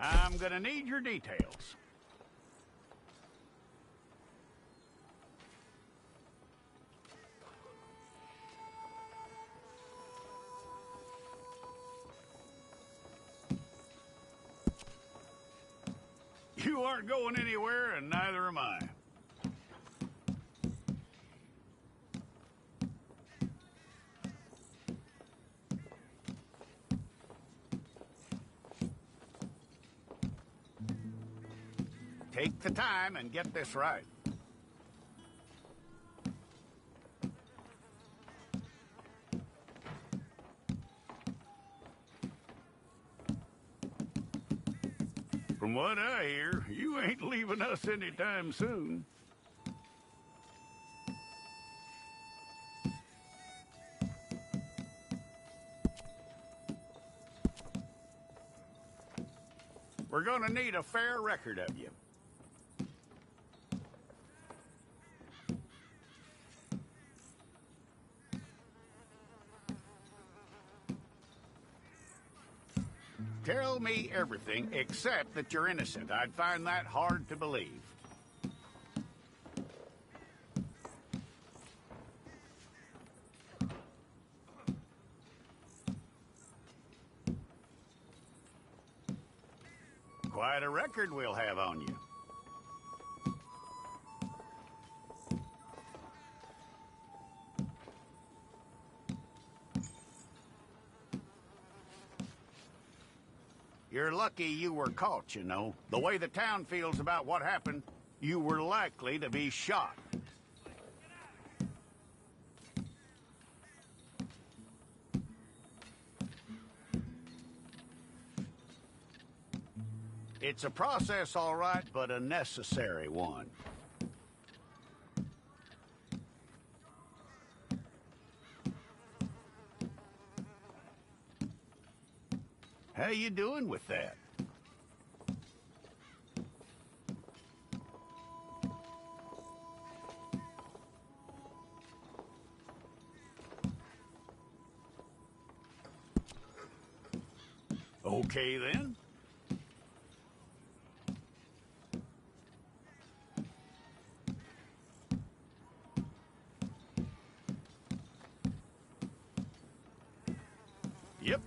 I'm gonna need your details. You aren't going anywhere, and neither am I. Take the time and get this right. From what I hear, you ain't leaving us anytime soon. We're gonna need a fair record of you. Tell me everything except that you're innocent. I'd find that hard to believe. Quite a record we'll have on you. You're lucky you were caught, you know. The way the town feels about what happened, you were likely to be shot. It's a process, all right, but a necessary one. How you doing with that? Okay, then. Yep.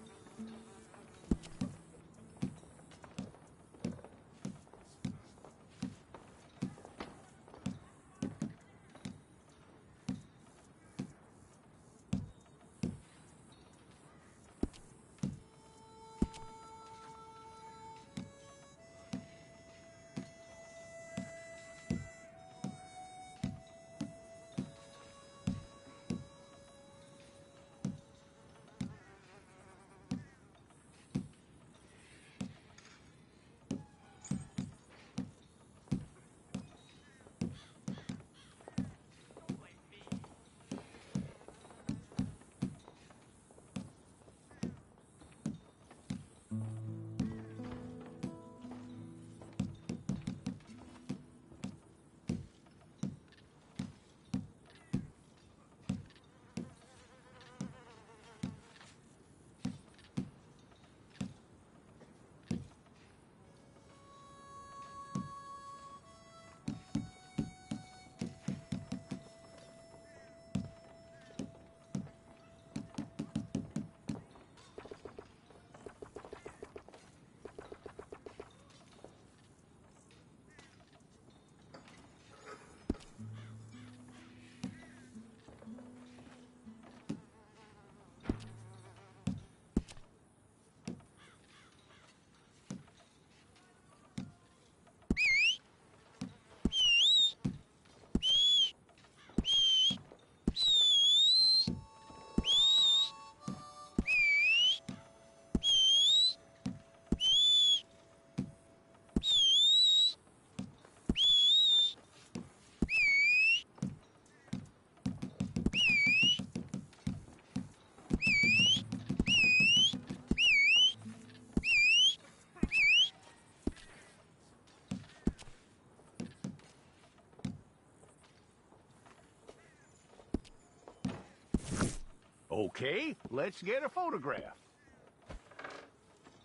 Okay, let's get a photograph.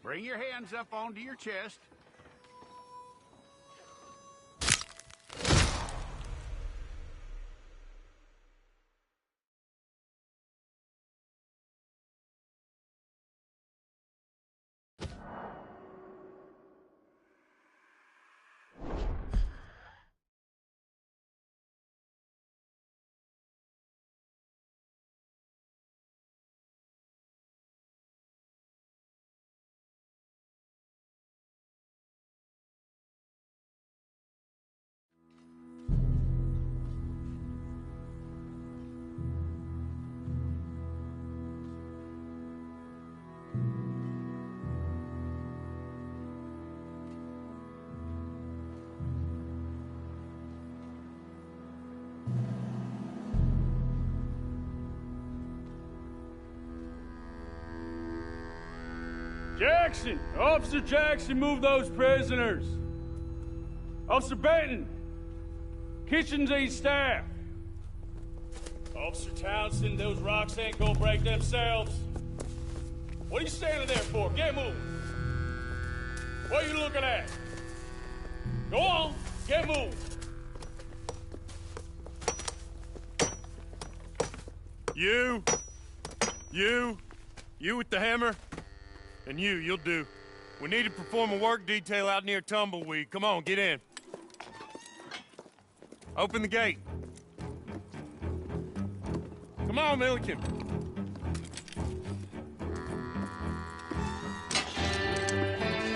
Bring your hands up onto your chest. Jackson! Officer Jackson, move those prisoners! Officer Benton! Kitchens ain't staff! Officer Townsend, those rocks ain't gonna break themselves. What are you standing there for? Get moving! What are you looking at? Go on, get moving! You with the hammer? And you'll do. We need to perform a work detail out near Tumbleweed. Come on, get in. Open the gate. Come on, Milliken.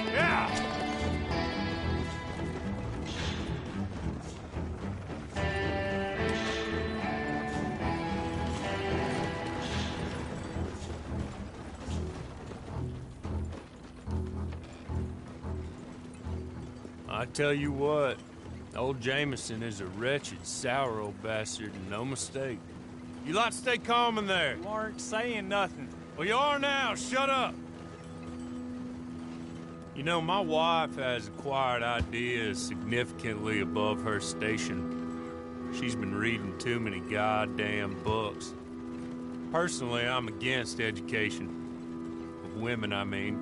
Yeah! I tell you what, old Jameson is a wretched, sour old bastard, and no mistake. You lot stay calm in there. You aren't saying nothing. Well, you are now. Shut up. You know, my wife has acquired ideas significantly above her station. She's been reading too many goddamn books. Personally, I'm against education. Of women, I mean.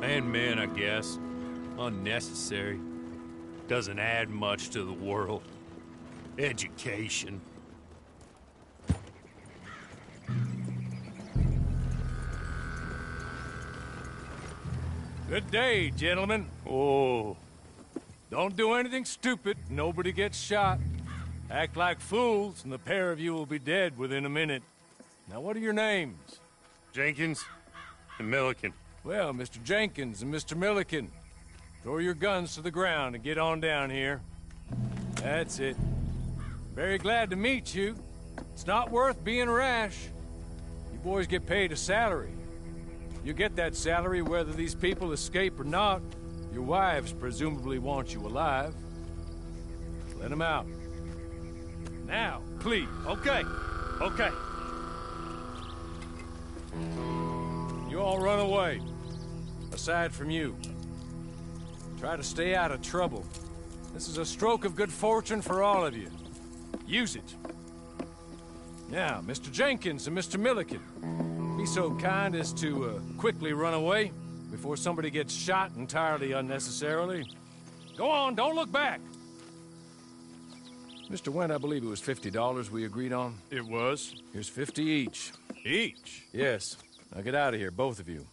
And men, I guess. Unnecessary. Doesn't add much to the world. Education. Good day, gentlemen. Oh. Don't do anything stupid. Nobody gets shot. Act like fools, and the pair of you will be dead within a minute. Now, what are your names? Jenkins and Milliken. Well, Mr. Jenkins and Mr. Milliken, throw your guns to the ground and get on down here. That's it. Very glad to meet you. It's not worth being rash. You boys get paid a salary. You get that salary whether these people escape or not. Your wives presumably want you alive. Let them out. Now, please. Okay. You all run away. Aside from you. Try to stay out of trouble. This is a stroke of good fortune for all of you. Use it. Now, Mr. Jenkins and Mr. Milliken, be so kind as to quickly run away before somebody gets shot entirely unnecessarily. Go on, don't look back. Mr. Wendt, I believe it was $50 we agreed on. It was. Here's 50 each. Each? Yes. Now get out of here, both of you.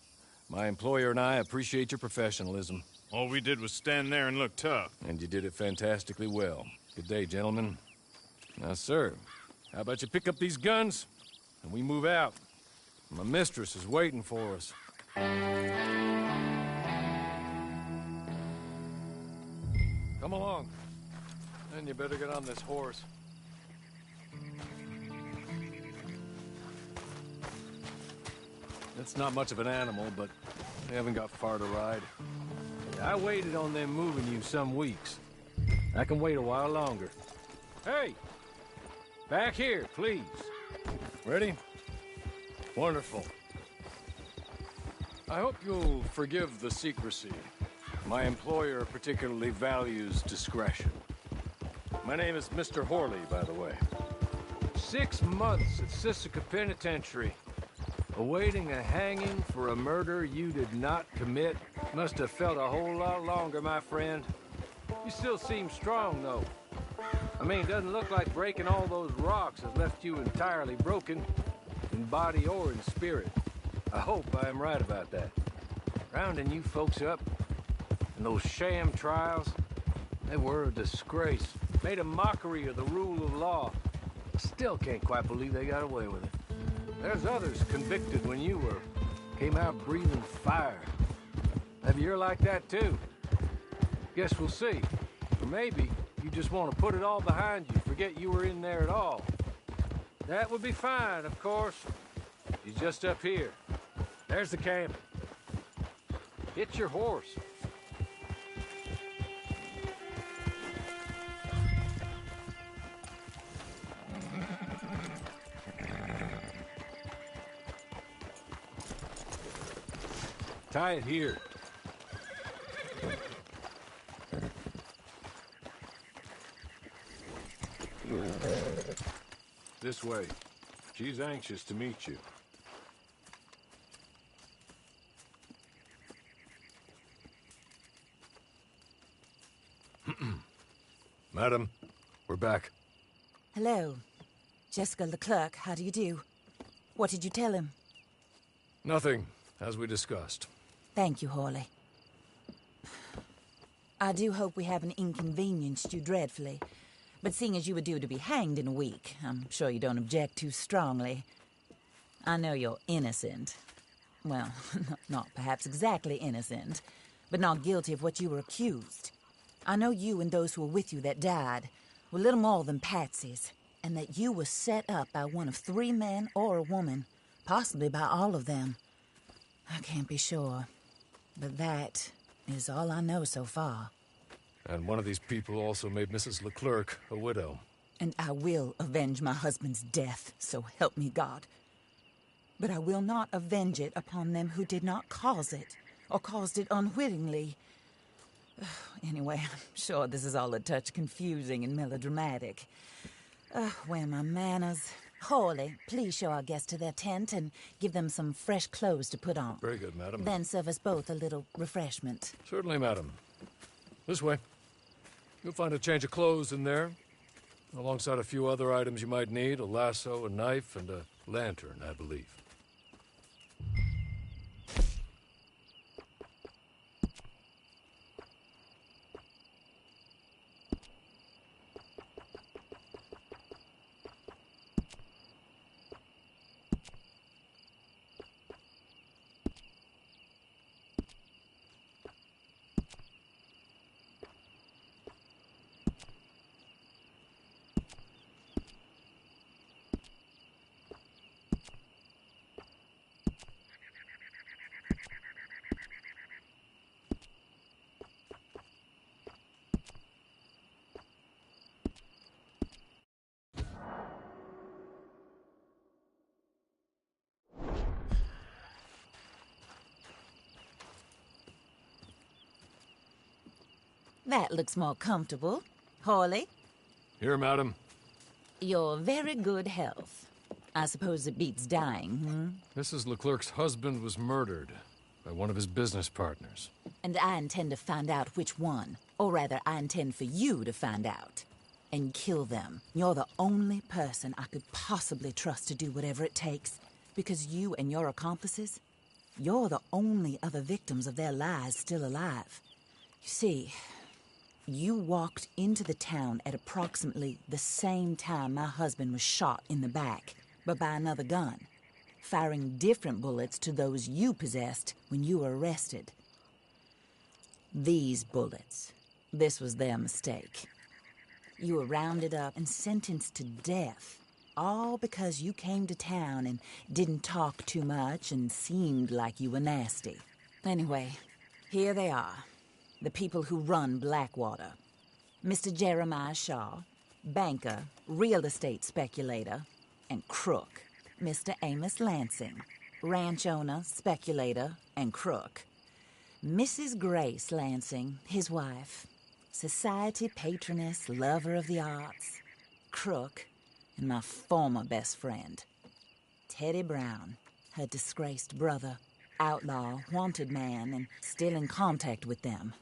My employer and I appreciate your professionalism. All we did was stand there and look tough. And you did it fantastically well. Good day, gentlemen. Now, sir, how about you pick up these guns and we move out? My mistress is waiting for us. Come along. And you better get on this horse. It's not much of an animal, but they haven't got far to ride. I waited on them moving you some weeks. I can wait a while longer. Hey! Back here, please. Ready? Wonderful. I hope you'll forgive the secrecy. My employer particularly values discretion. My name is Mr. Horley, by the way. 6 months at Sisika Penitentiary. Awaiting a hanging for a murder you did not commit. Must have felt a whole lot longer, my friend. You still seem strong, though. I mean, doesn't look like breaking all those rocks has left you entirely broken, in body or in spirit. I hope I am right about that. Rounding you folks up, and those sham trials, they were a disgrace. Made a mockery of the rule of law. Still can't quite believe they got away with it. There's others convicted when you were. Came out breathing fire. Maybe you're like that too. Guess we'll see. Or maybe you just want to put it all behind you, forget you were in there at all. That would be fine, of course. He's just up here. There's the camp. Hit your horse. Tie it here. This way. She's anxious to meet you. Madam, we're back. Hello. Jessica Leclerc, how do you do? What did you tell him? Nothing, as we discussed. Thank you, Hawley. I do hope we haven't inconvenienced you dreadfully. But seeing as you were due to be hanged in a week, I'm sure you don't object too strongly. I know you're innocent. Well, not perhaps exactly innocent, but not guilty of what you were accused. I know you and those who were with you that died were little more than patsies, and that you were set up by one of 3 men or a woman, possibly by all of them. I can't be sure, but that is all I know so far. And one of these people also made Mrs. Leclerc a widow. And I will avenge my husband's death, so help me God. But I will not avenge it upon them who did not cause it, or caused it unwittingly. Anyway, I'm sure this is all a touch confusing and melodramatic. Where are my manners? Hawley, please show our guests to their tent and give them some fresh clothes to put on. Very good, madam. Then serve us both a little refreshment. Certainly, madam. This way. You'll find a change of clothes in there, alongside a few other items you might need, a lasso, a knife, and a lantern, I believe. That looks more comfortable. Hawley, Here, madam. your very good health. I suppose it beats dying, Mrs. Leclerc's husband was murdered by one of his business partners. And I intend to find out which one. Or rather, I intend for you to find out. And kill them. You're the only person I could possibly trust to do whatever it takes. Because you and your accomplices, you're the only other victims of their lies still alive. You see, you walked into the town at approximately the same time my husband was shot in the back, but by another gun, firing different bullets to those you possessed when you were arrested. These bullets, this was their mistake. You were rounded up and sentenced to death, all because you came to town and didn't talk too much and seemed like you were nasty. Anyway, here they are. The people who run Blackwater. Mr. Jeremiah Shaw, banker, real estate speculator, and crook. Mr. Amos Lansing, ranch owner, speculator, and crook. Mrs. Grace Lansing, his wife, society patroness, lover of the arts, crook, and my former best friend. Teddy Brown, her disgraced brother, outlaw, wanted man, and still in contact with them.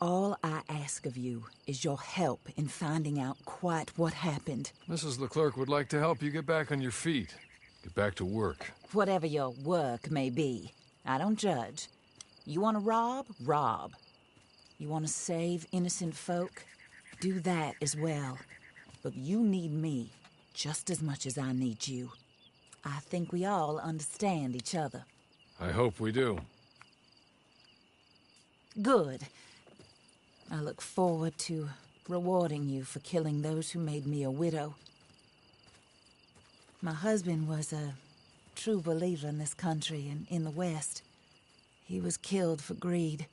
All I ask of you is your help in finding out quite what happened. Mrs. Leclerc would like to help you get back on your feet. Get back to work. Whatever your work may be, I don't judge. You want to rob? Rob. You want to save innocent folk? Do that as well. But you need me just as much as I need you. I think we all understand each other. I hope we do. Good. I look forward to rewarding you for killing those who made me a widow. My husband was a true believer in this country and in the West. He was killed for greed.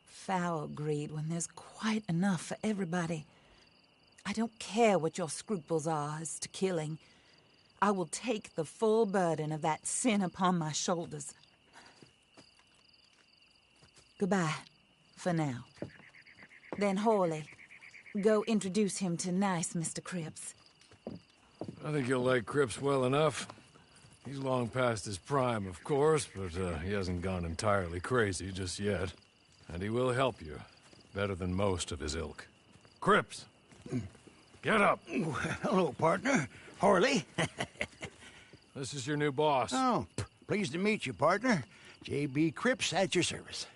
Foul greed when there's quite enough for everybody. I don't care what your scruples are as to killing. I will take the full burden of that sin upon my shoulders. Goodbye, for now. Then Hawley, go introduce him to nice Mr. Cripps. I think you'll like Cripps well enough. He's long past his prime, of course, but he hasn't gone entirely crazy just yet. And he will help you, better than most of his ilk. Cripps! Get up! Hello, partner. Harley. This is your new boss. Oh, pleased to meet you, partner. J.B. Cripps at your service.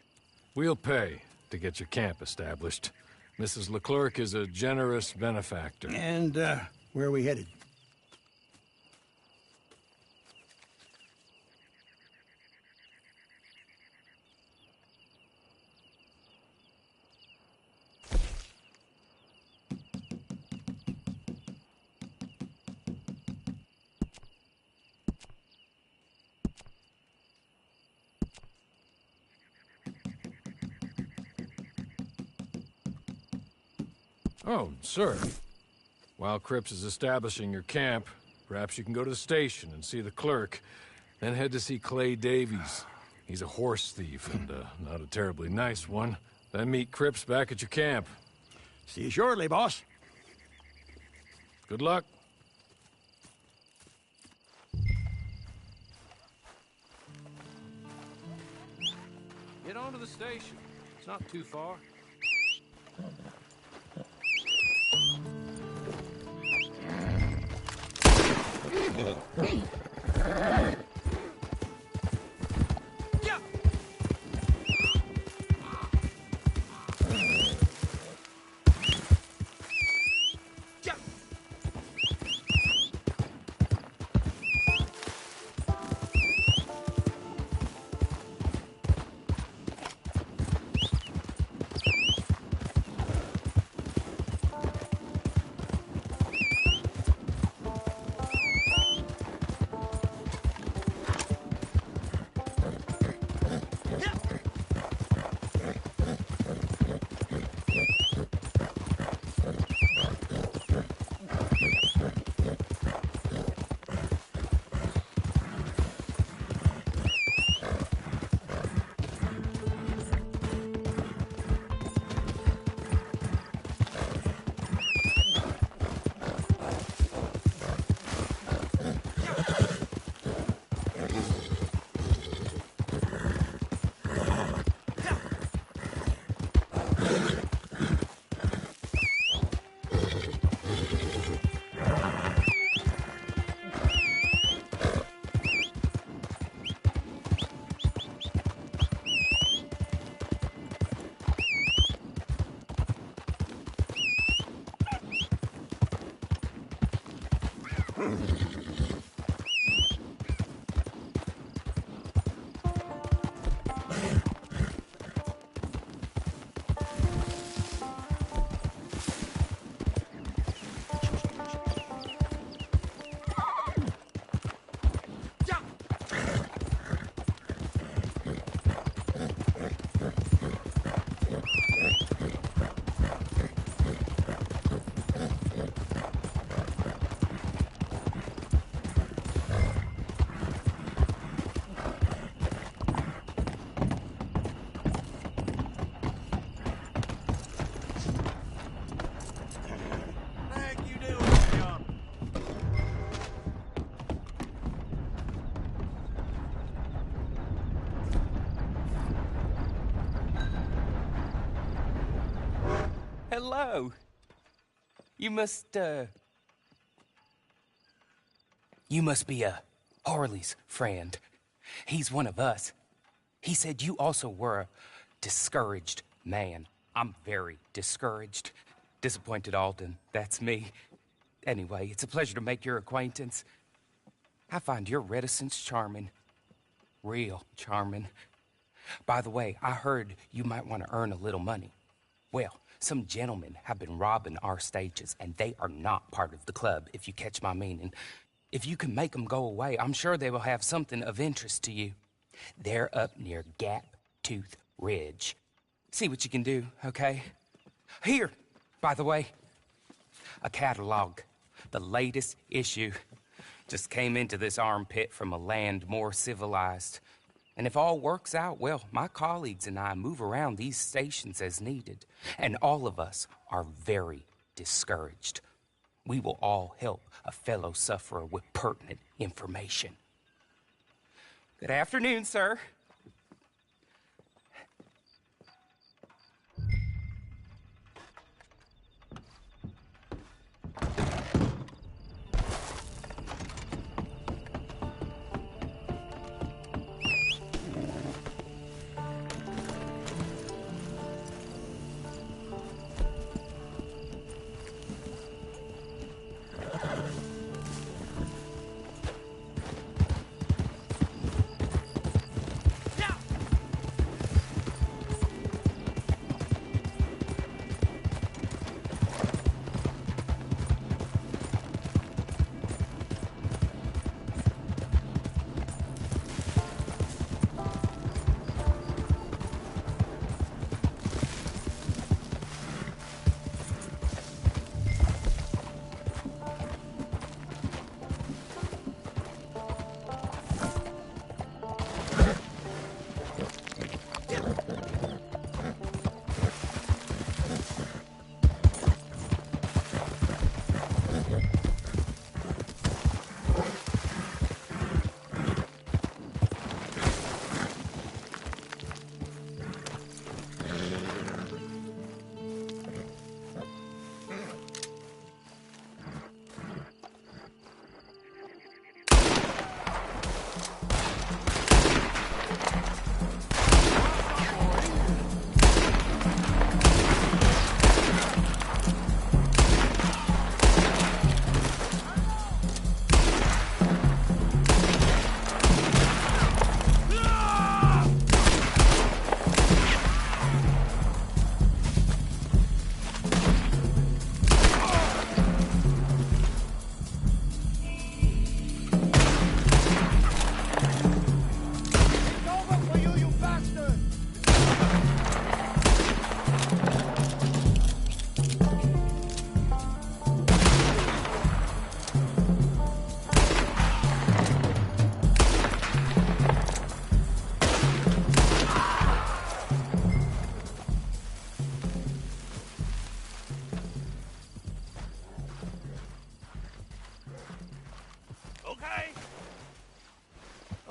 We'll pay to get your camp established. Mrs. Leclerc is a generous benefactor. And, where are we headed? Oh, sir. While Cripps is establishing your camp, perhaps you can go to the station and see the clerk, then head to see Clay Davies. He's a horse thief, and not a terribly nice one. Then meet Cripps back at your camp. See you shortly, boss. Good luck. Get on to the station. It's not too far. Hello. You must be Harley's friend. He's one of us. He said you also were a discouraged man. I'm very discouraged. Disappointed Alden, that's me. Anyway, it's a pleasure to make your acquaintance. I find your reticence charming. Real charming. By the way, I heard you might want to earn a little money. Well, some gentlemen have been robbing our stages, and they are not part of the club, if you catch my meaning. If you can make them go away, I'm sure they will have something of interest to you. They're up near Gap Tooth Ridge. See what you can do, okay? Here, by the way, a catalog. The latest issue. Just came into this armpit from a land more civilized. And if all works out, well, my colleagues and I move around these stations as needed, and all of us are very discouraged. We will all help a fellow sufferer with pertinent information. Good afternoon, sir.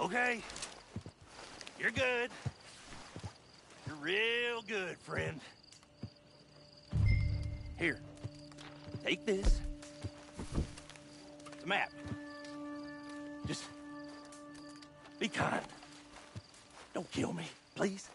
Okay. You're good. You're real good, friend. Here. Take this. It's a map. Just be kind. Don't kill me, please.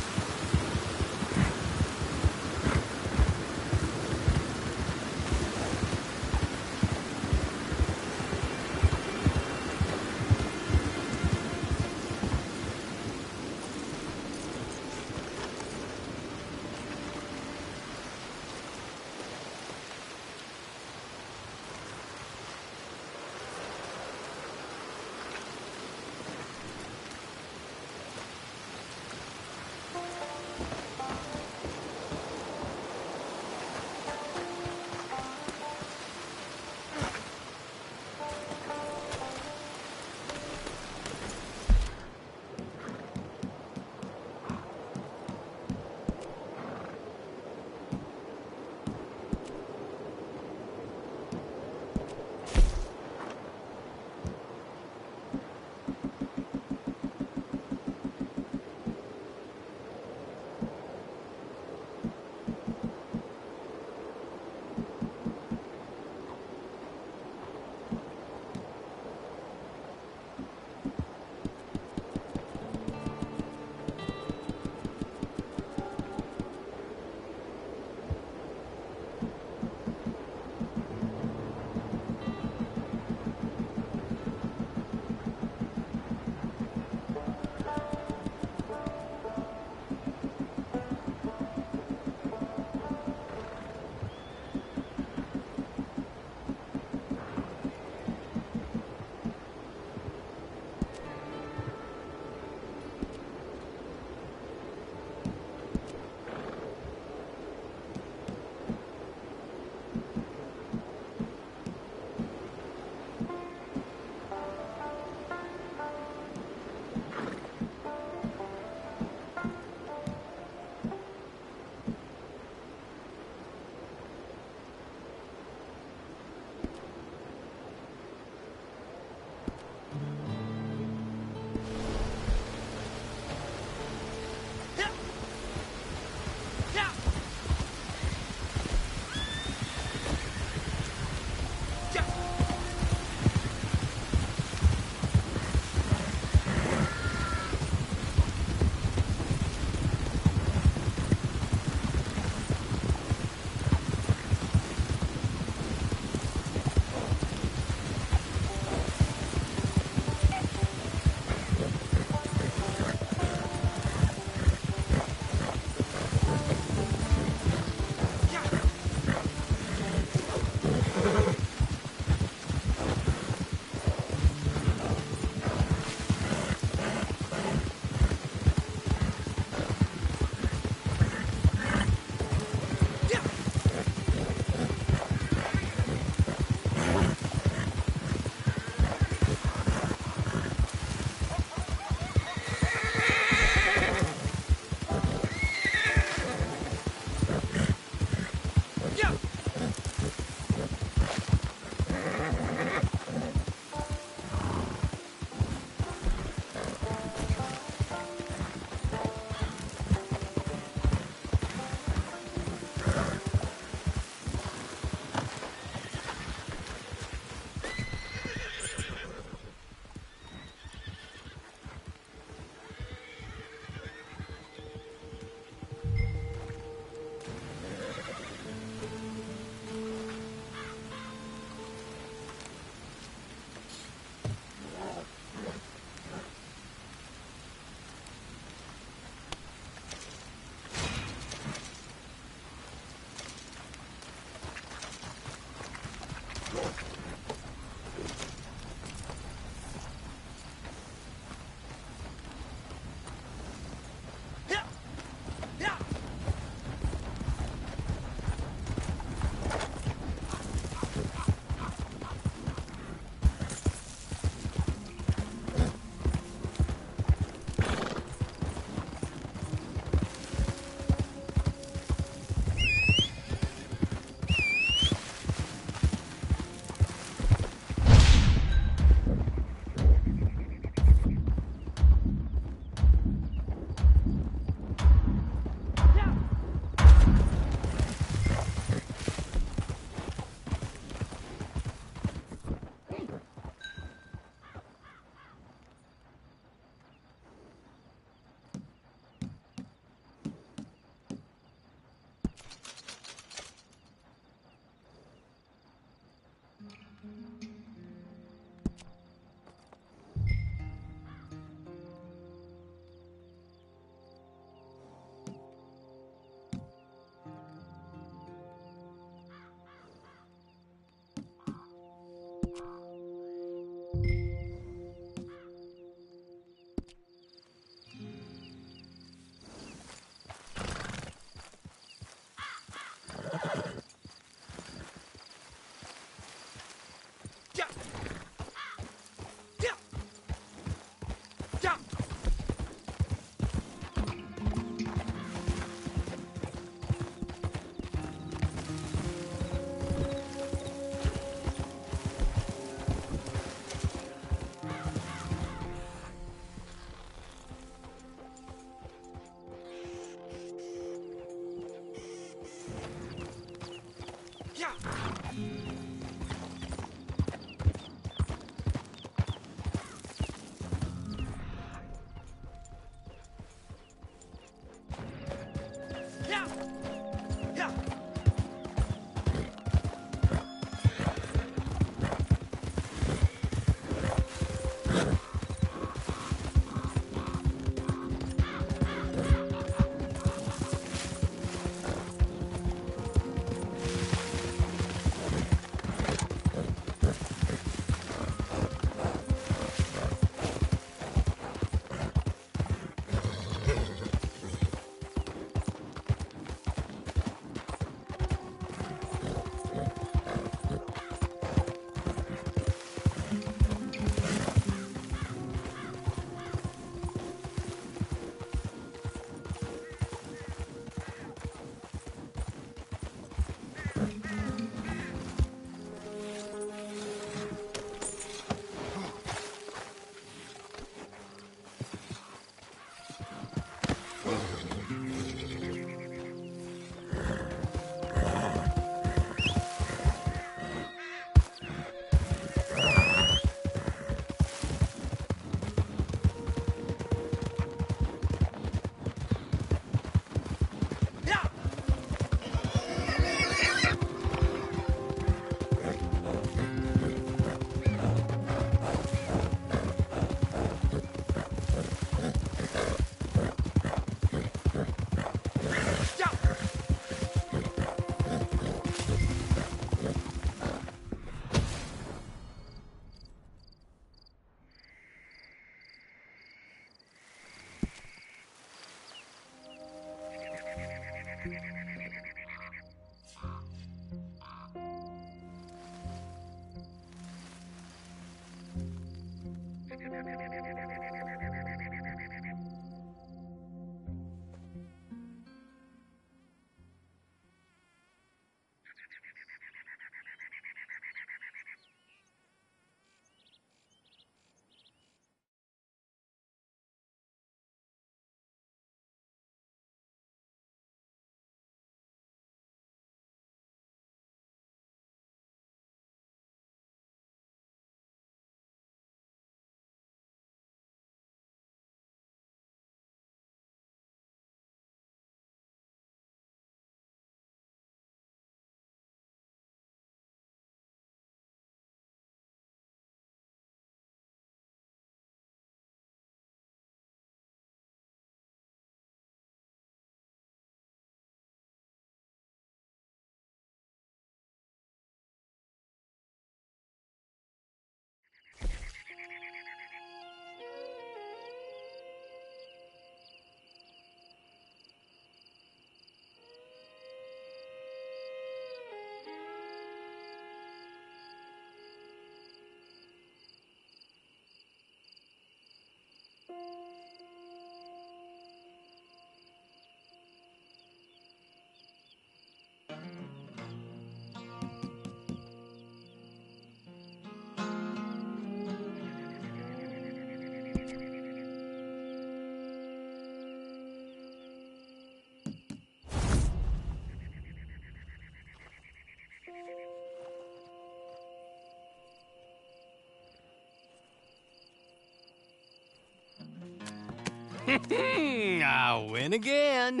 I win again.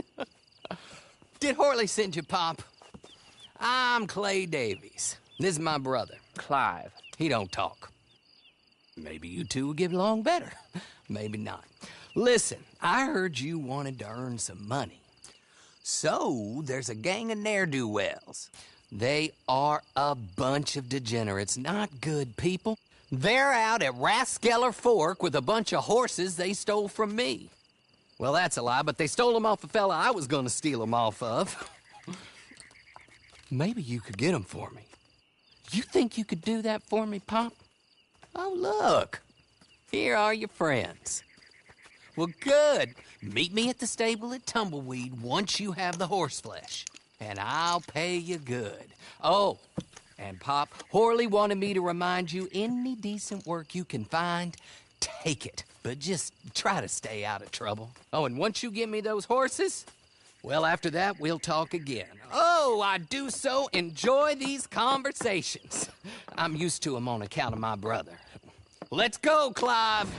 Did Horley send you, Pop? I'm Clay Davies. This is my brother, Clive. He don't talk. Maybe you two will get along better. Maybe not. Listen, I heard you wanted to earn some money. So, there's a gang of ne'er-do-wells. They are a bunch of degenerates, not good people. They're out at Raskeller Fork with a bunch of horses they stole from me. Well, that's a lie, but they stole them off a fella I was gonna steal them off of. Maybe you could get them for me. You think you could do that for me, Pop? Oh, look. Here are your friends. Well, good. Meet me at the stable at Tumbleweed once you have the horse flesh, and I'll pay you good. Oh, and Pop, Horley wanted me to remind you, any decent work you can find, take it. But just try to stay out of trouble. Oh, and once you give me those horses, well, after that, we'll talk again. Oh, I do so enjoy these conversations. I'm used to them on account of my brother. Let's go, Clive.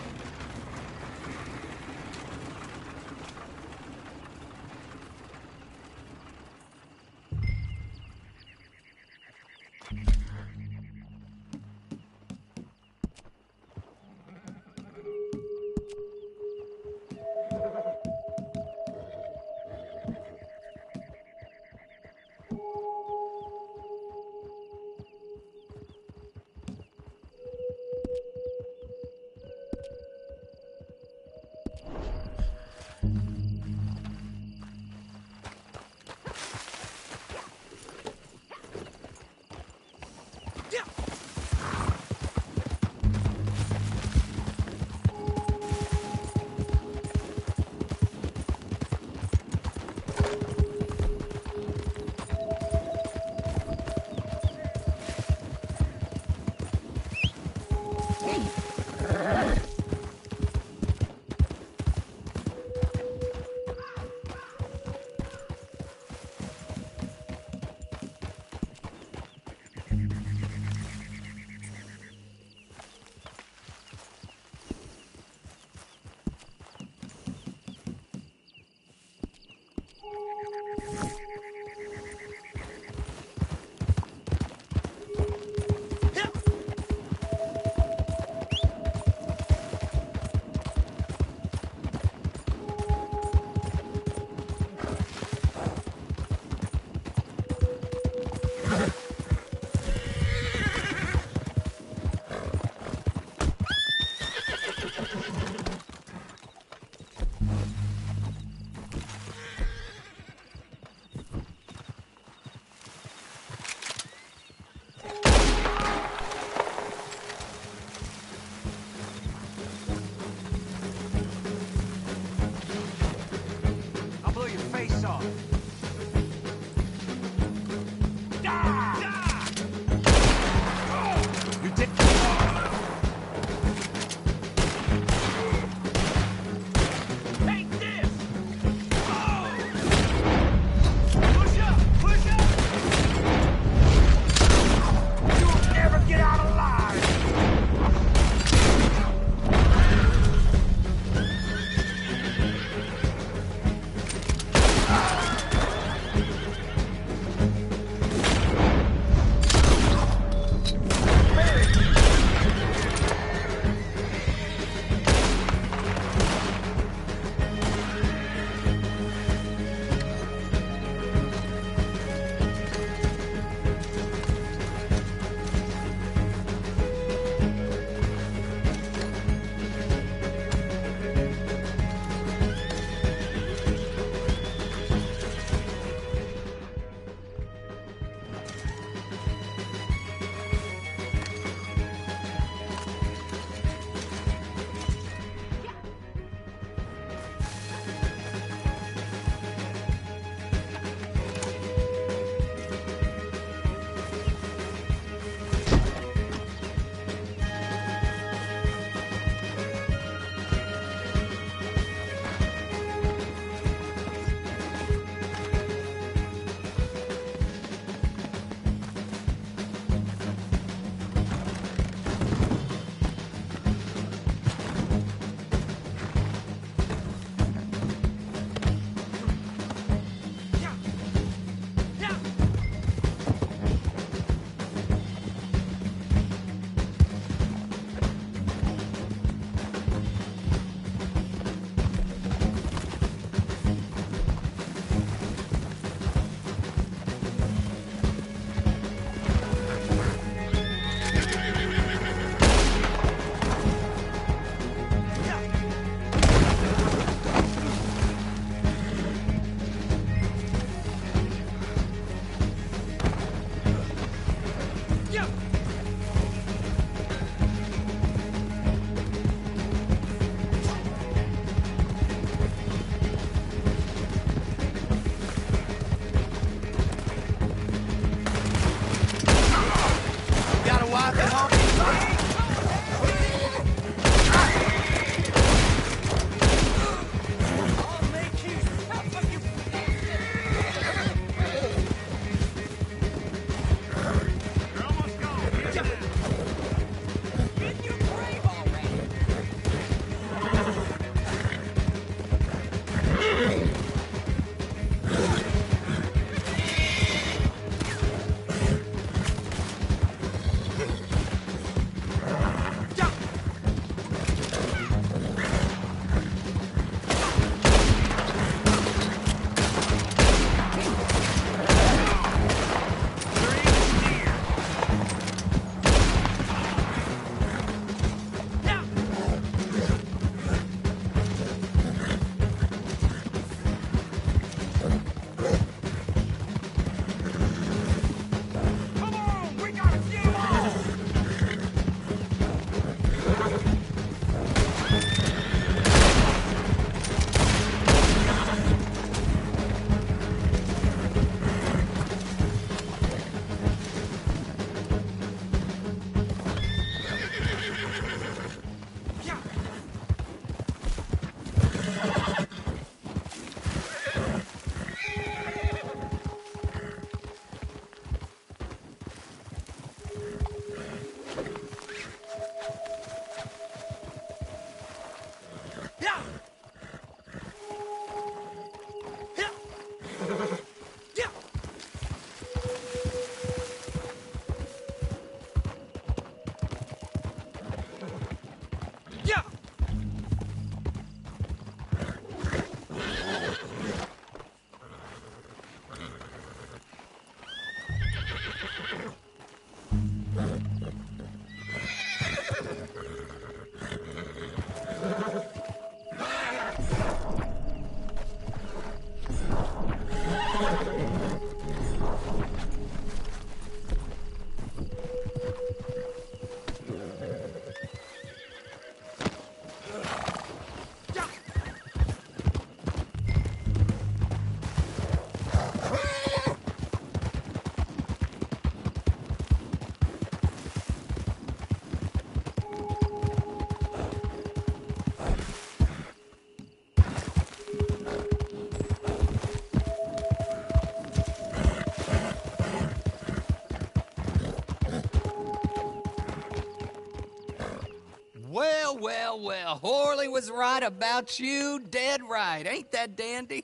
Well, Horley was right about you, dead right. Ain't that dandy?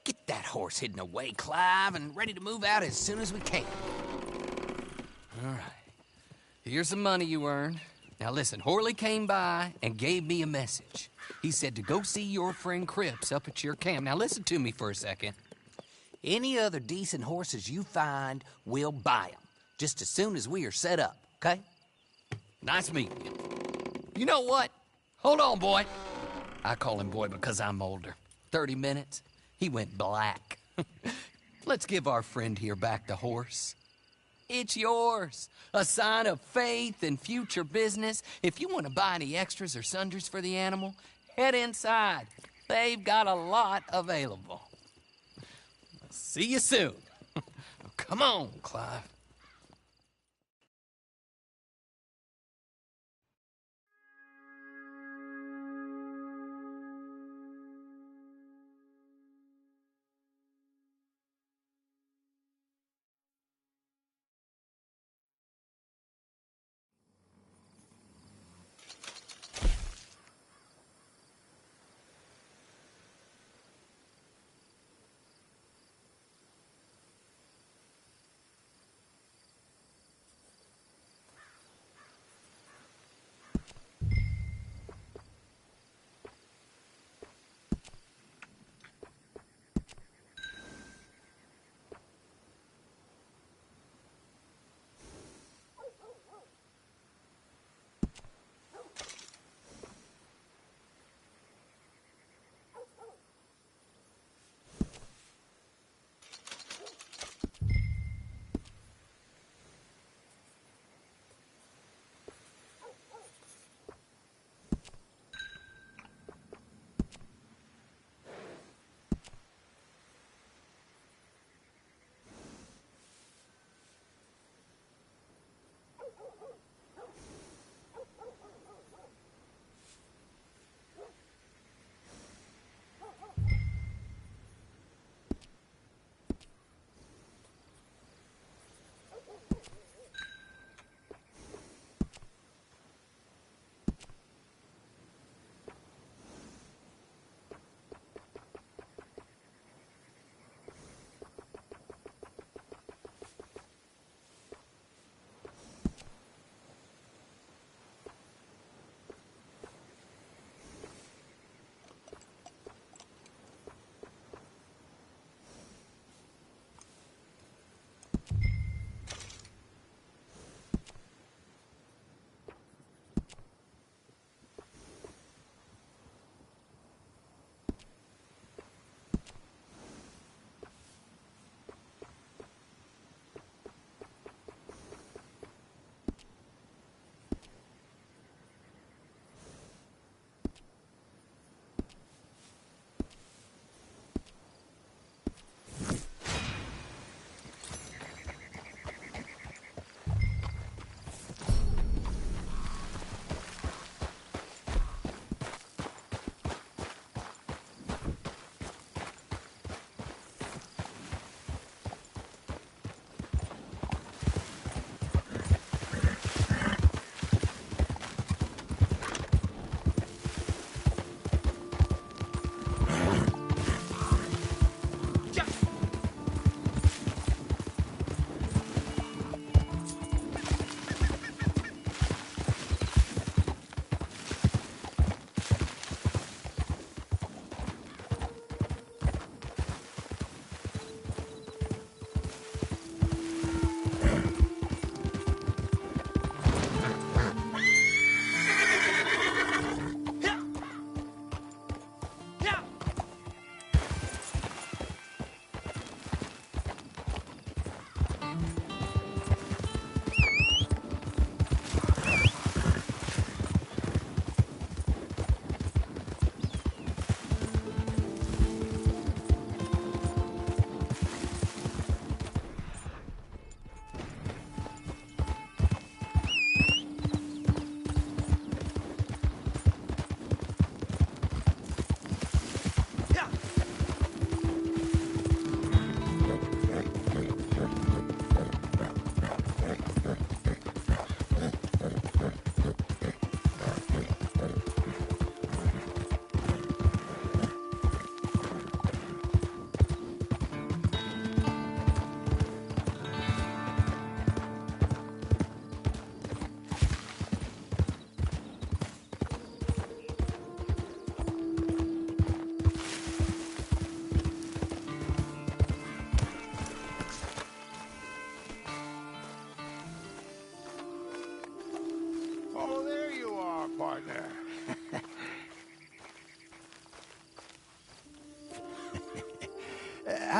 Get that horse hidden away, Clive, and ready to move out as soon as we can. All right. Here's the money you earned. Now listen, Horley came by and gave me a message. He said to go see your friend Cripps up at your camp. Now listen to me for a second. Any other decent horses you find, we'll buy them. Just as soon as we are set up, okay? Nice meeting you. You know what? Hold on, boy. I call him boy because I'm older. 30 minutes, he went black. Let's give our friend here back the horse. It's yours. A sign of faith and future business. If you want to buy any extras or sundries for the animal, head inside. They've got a lot available. See you soon. Come on, Clive.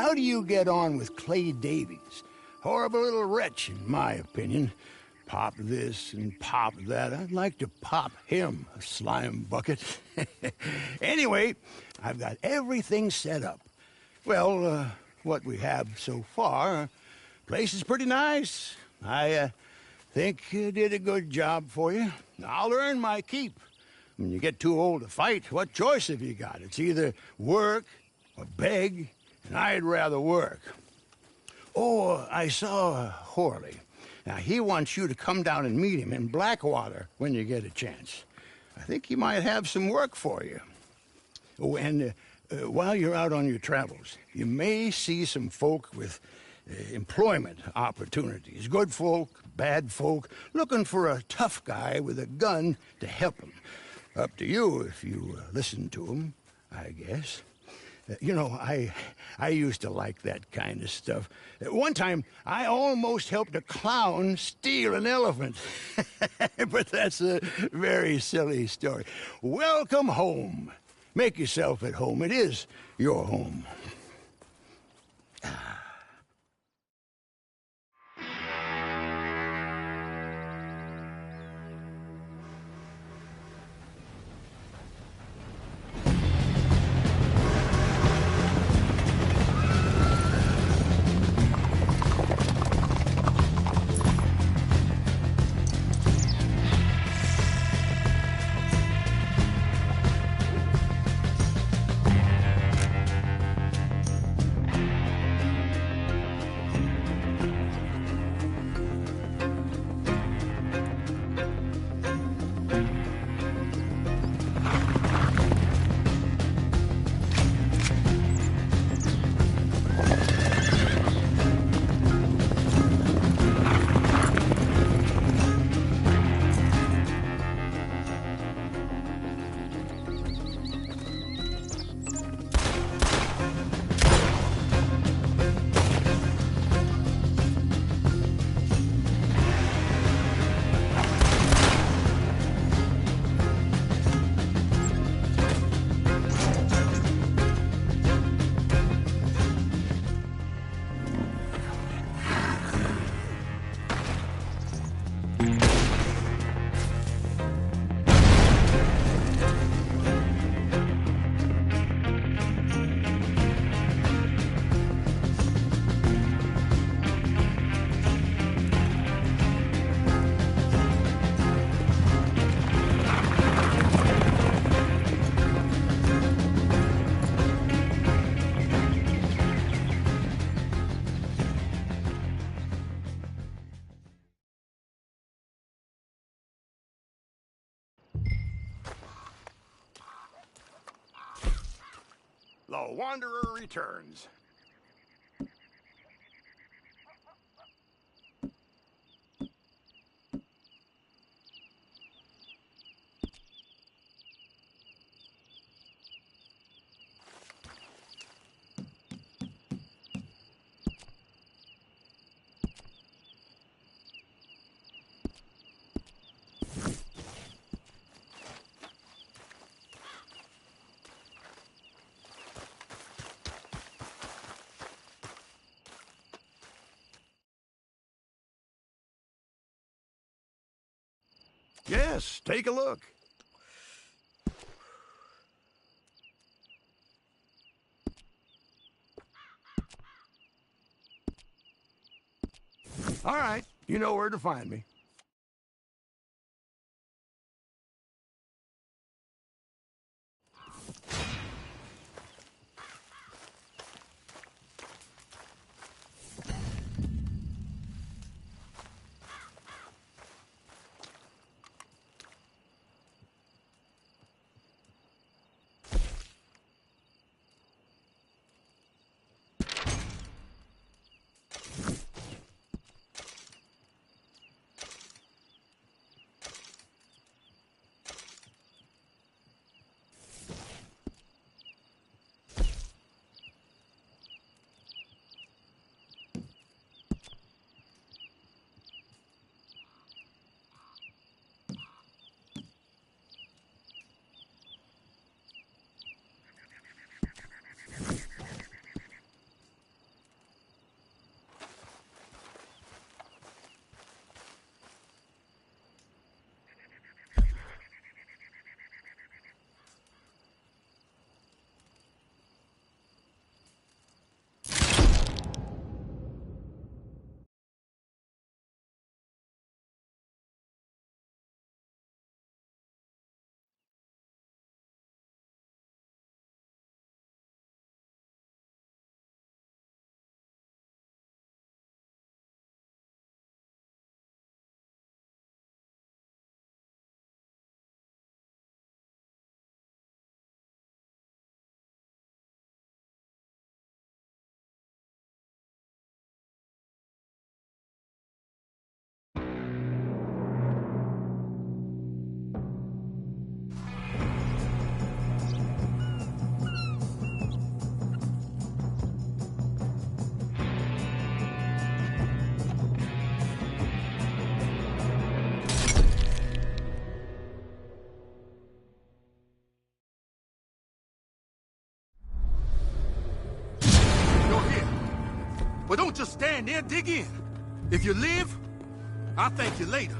how do you get on with Clay Davies? Horrible little wretch, in my opinion. Pop this and pop that. I'd like to pop him, a slime bucket. Anyway, I've got everything set up. Well, what we have so far, place is pretty nice. I think you did a good job for you. I'll earn my keep. When you get too old to fight, what choice have you got? It's either work or beg, and I'd rather work. Oh, I saw Horley. Now, he wants you to come down and meet him in Blackwater when you get a chance. I think he might have some work for you. Oh, and while you're out on your travels, you may see some folk with employment opportunities. Good folk, bad folk, looking for a tough guy with a gun to help them. Up to you if you listen to them, I guess. You know, I used to like that kind of stuff. One time, I almost helped a clown steal an elephant. But that's a very silly story. Welcome home. Make yourself at home. It is your home. The Wanderer returns. Yes, take a look. All right, you know where to find me. Well, don't just stand there, dig in. If you live, I'll thank you later.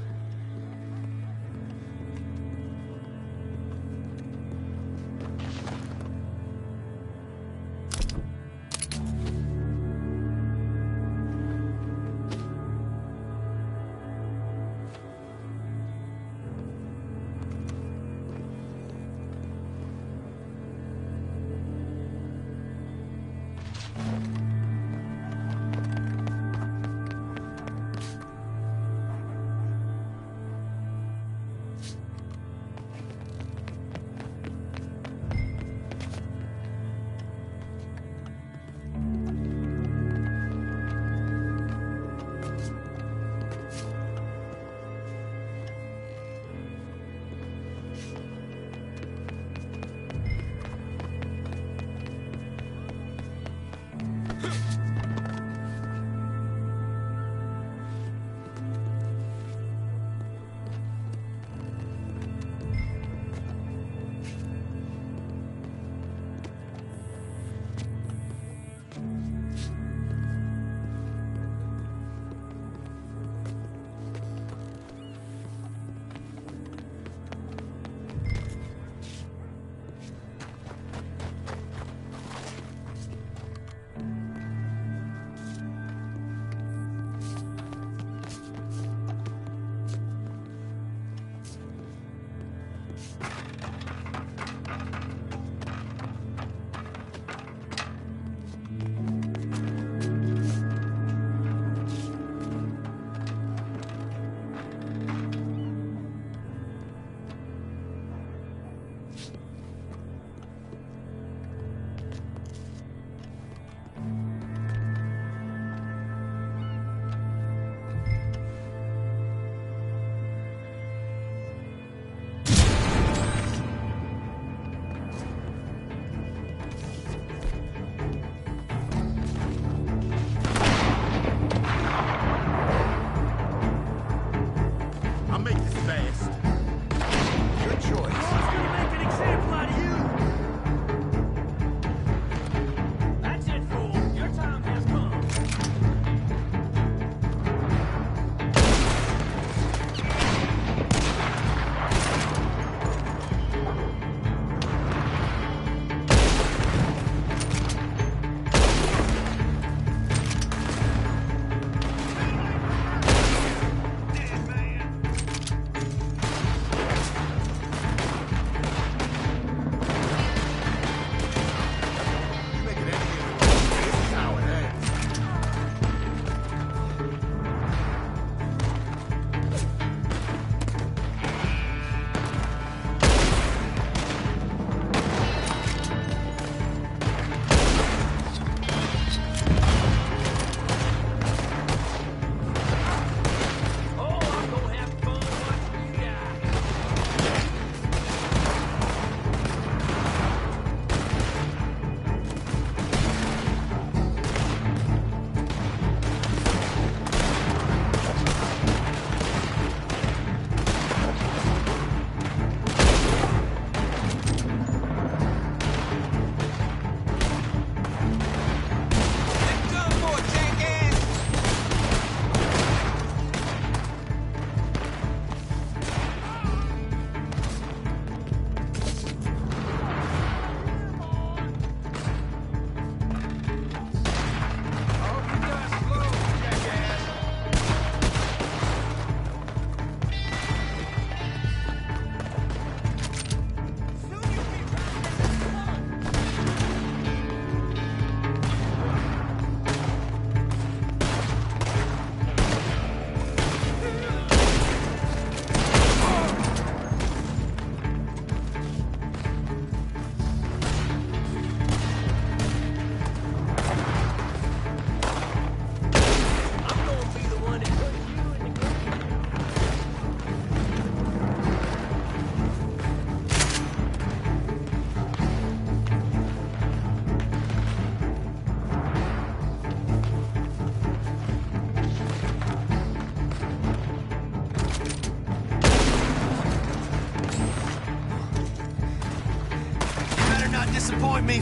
disappoint me.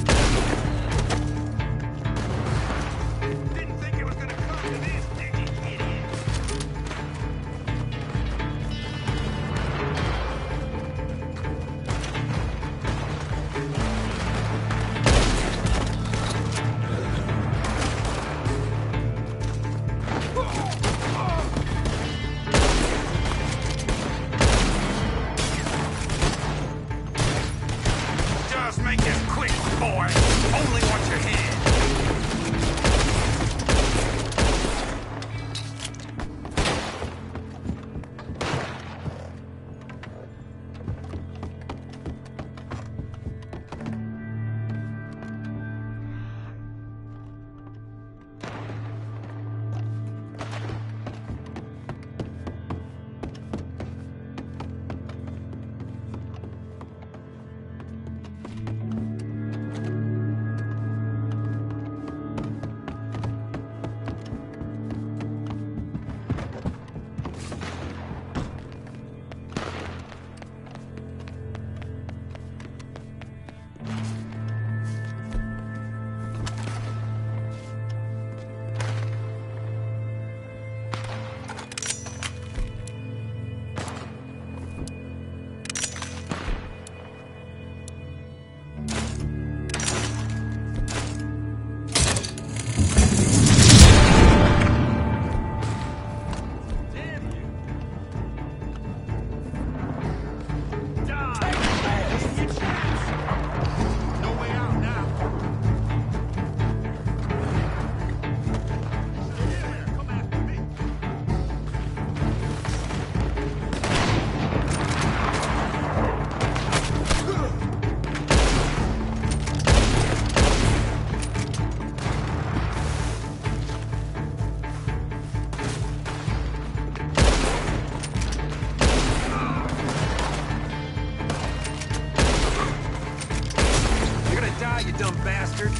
Didn't think it was gonna you dumb bastard.